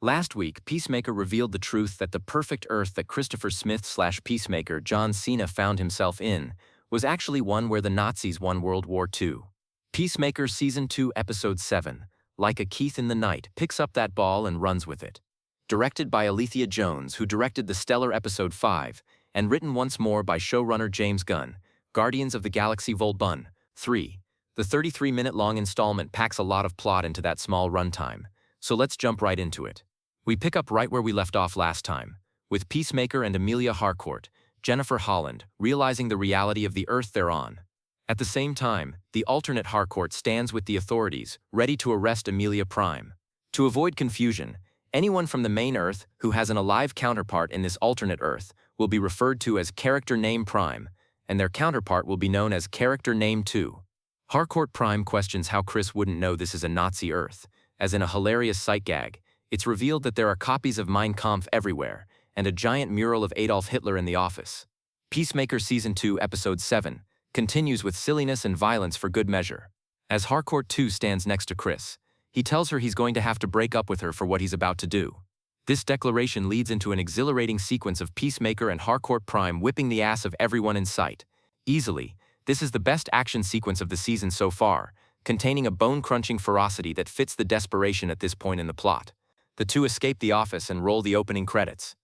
Last week, Peacemaker revealed the truth that the perfect Earth that Christopher Smith/Peacemaker John Cena found himself in was actually one where the Nazis won World War II. Peacemaker Season 2 Episode 7, Like a Keith in the Night, picks up that ball and runs with it. Directed by Alethea Jones, who directed the stellar Episode 5, and written once more by showrunner James Gunn, Guardians of the Galaxy Vol. 3. The 33-minute-long installment packs a lot of plot into that small runtime, so let's jump right into it. We pick up right where we left off last time, with Peacemaker and Amelia Harcourt, Jennifer Holland, realizing the reality of the Earth they're on. At the same time, the alternate Harcourt stands with the authorities, ready to arrest Amelia Prime. To avoid confusion, anyone from the main Earth who has an alive counterpart in this alternate Earth will be referred to as Character Name Prime, and their counterpart will be known as Character Name 2. Harcourt Prime questions how Chris wouldn't know this is a Nazi Earth, as in a hilarious sight gag. It's revealed that there are copies of Mein Kampf everywhere, and a giant mural of Adolf Hitler in the office. Peacemaker Season 2 Episode 7 continues with silliness and violence for good measure. As Harcourt 2 stands next to Chris, he tells her he's going to have to break up with her for what he's about to do. This declaration leads into an exhilarating sequence of Peacemaker and Harcourt Prime whipping the ass of everyone in sight. Easily, this is the best action sequence of the season so far, containing a bone-crunching ferocity that fits the desperation at this point in the plot. The two escape the office and roll the opening credits.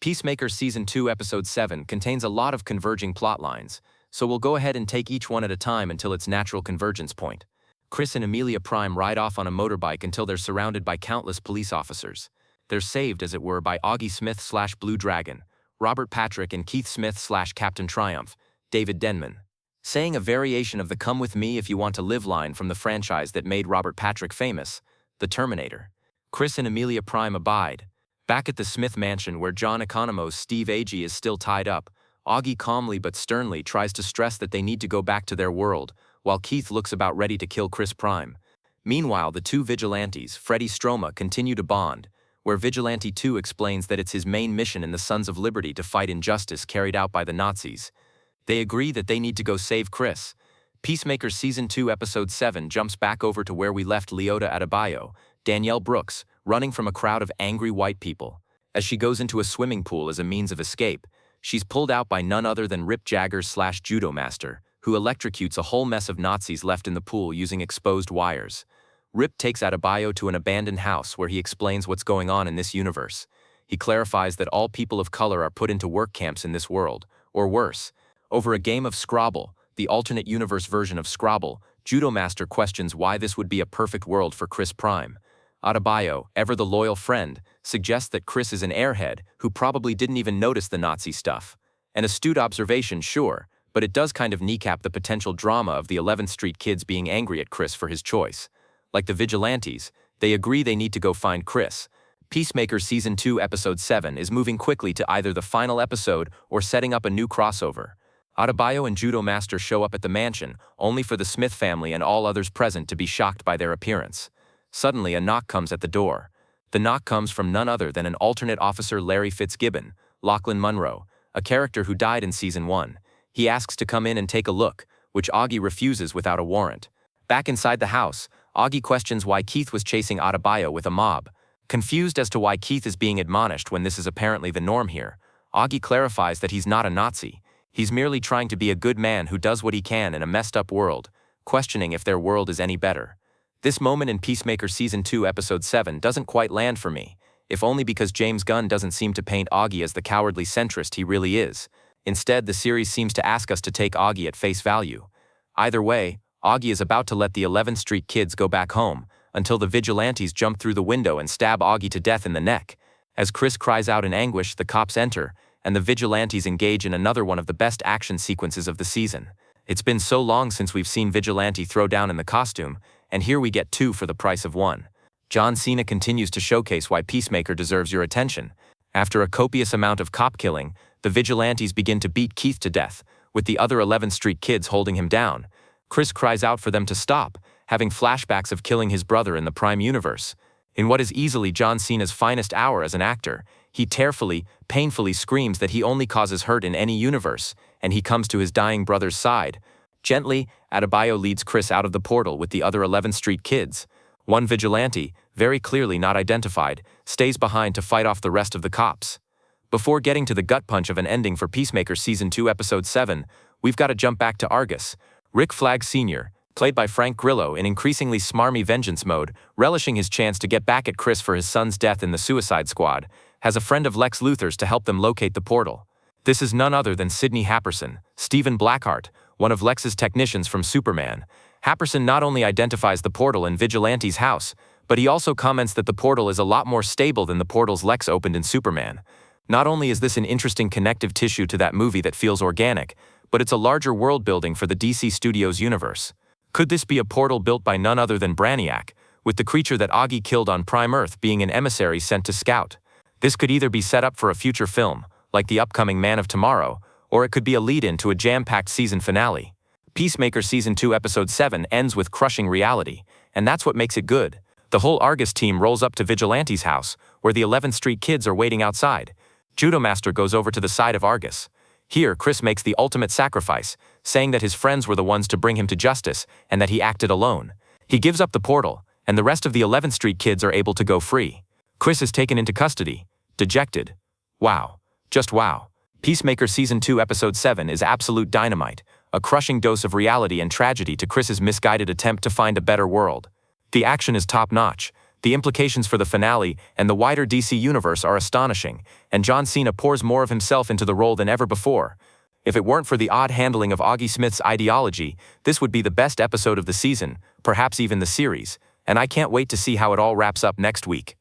Peacemaker Season 2 Episode 7 contains a lot of converging plot lines, so we'll go ahead and take each one at a time until its natural convergence point. Chris and Amelia Prime ride off on a motorbike until they're surrounded by countless police officers. They're saved, as it were, by Augie Smith/Blue Dragon, Robert Patrick, and Keith Smith/Captain Triumph, David Denman. Saying a variation of the "come with me if you want to live" line from the franchise that made Robert Patrick famous, The Terminator. Chris and Amelia Prime abide. Back at the Smith mansion where John Economos' Steve Agee is still tied up, Augie calmly but sternly tries to stress that they need to go back to their world, while Keith looks about ready to kill Chris Prime. Meanwhile, the two vigilantes, Freddie Stroma, continue to bond, where Vigilante 2 explains that it's his main mission in the Sons of Liberty to fight injustice carried out by the Nazis. They agree that they need to go save Chris. Peacemaker Season 2 Episode 7 jumps back over to where we left Leota Adebayo, Danielle Brooks, running from a crowd of angry white people. As she goes into a swimming pool as a means of escape, she's pulled out by none other than Rip Jagger/Judo Master, who electrocutes a whole mess of Nazis left in the pool using exposed wires. Rip takes Adebayo to an abandoned house where he explains what's going on in this universe. He clarifies that all people of color are put into work camps in this world, or worse. Over a game of Scrabble, the alternate universe version of Scrabble, Judo Master questions why this would be a perfect world for Chris Prime. Adebayo, ever the loyal friend, suggests that Chris is an airhead who probably didn't even notice the Nazi stuff. An astute observation, sure, but it does kind of kneecap the potential drama of the 11th Street kids being angry at Chris for his choice. Like the vigilantes, they agree they need to go find Chris. Peacemaker Season 2 Episode 7 is moving quickly to either the final episode or setting up a new crossover. Adebayo and Judo Master show up at the mansion, only for the Smith family and all others present to be shocked by their appearance. Suddenly, a knock comes at the door. The knock comes from none other than an alternate officer, Larry Fitzgibbon, Lachlan Munro, a character who died in Season 1. He asks to come in and take a look, which Augie refuses without a warrant. Back inside the house, Augie questions why Keith was chasing Adebayo with a mob. Confused as to why Keith is being admonished when this is apparently the norm here, Augie clarifies that he's not a Nazi. He's merely trying to be a good man who does what he can in a messed up world, questioning if their world is any better. This moment in Peacemaker Season 2 Episode 7 doesn't quite land for me, if only because James Gunn doesn't seem to paint Augie as the cowardly centrist he really is. Instead, the series seems to ask us to take Augie at face value. Either way, Augie is about to let the 11th Street kids go back home, until the vigilantes jump through the window and stab Augie to death in the neck. As Chris cries out in anguish, the cops enter, and the vigilantes engage in another one of the best action sequences of the season. It's been so long since we've seen Vigilante throw down in the costume, and here we get two for the price of one. John Cena continues to showcase why Peacemaker deserves your attention. After a copious amount of cop killing, the vigilantes begin to beat Keith to death, with the other 11th Street kids holding him down. Chris cries out for them to stop, having flashbacks of killing his brother in the Prime Universe. In what is easily John Cena's finest hour as an actor, he tearfully, painfully screams that he only causes hurt in any universe, and he comes to his dying brother's side. Gently, Adebayo leads Chris out of the portal with the other 11th Street kids. One vigilante, very clearly not identified, stays behind to fight off the rest of the cops. Before getting to the gut punch of an ending for Peacemaker Season 2 Episode 7, we've got to jump back to Argus. Rick Flag Sr., played by Frank Grillo in increasingly smarmy vengeance mode, relishing his chance to get back at Chris for his son's death in the Suicide Squad, has a friend of Lex Luthor's to help them locate the portal. This is none other than Sidney Happerson, Stephen Blackheart, one of Lex's technicians from Superman. Happerson not only identifies the portal in Vigilante's house, but he also comments that the portal is a lot more stable than the portals Lex opened in Superman. Not only is this an interesting connective tissue to that movie that feels organic, but it's a larger world building for the DC Studios universe. Could this be a portal built by none other than Brainiac, with the creature that Augie killed on Prime Earth being an emissary sent to scout? This could either be set up for a future film, like the upcoming Man of Tomorrow, or it could be a lead-in to a jam-packed season finale. Peacemaker Season 2 Episode 7 ends with crushing reality, and that's what makes it good. The whole Argus team rolls up to Vigilante's house, where the 11th Street kids are waiting outside. Judo Master goes over to the side of Argus. Here, Chris makes the ultimate sacrifice, saying that his friends were the ones to bring him to justice and that he acted alone. He gives up the portal, and the rest of the 11th Street kids are able to go free. Chris is taken into custody, dejected. Wow. Just wow. Peacemaker Season 2 Episode 7 is absolute dynamite, a crushing dose of reality and tragedy to Chris's misguided attempt to find a better world. The action is top-notch. The implications for the finale and the wider DC universe are astonishing, and John Cena pours more of himself into the role than ever before. If it weren't for the odd handling of Augie Smith's ideology, this would be the best episode of the season, perhaps even the series, and I can't wait to see how it all wraps up next week.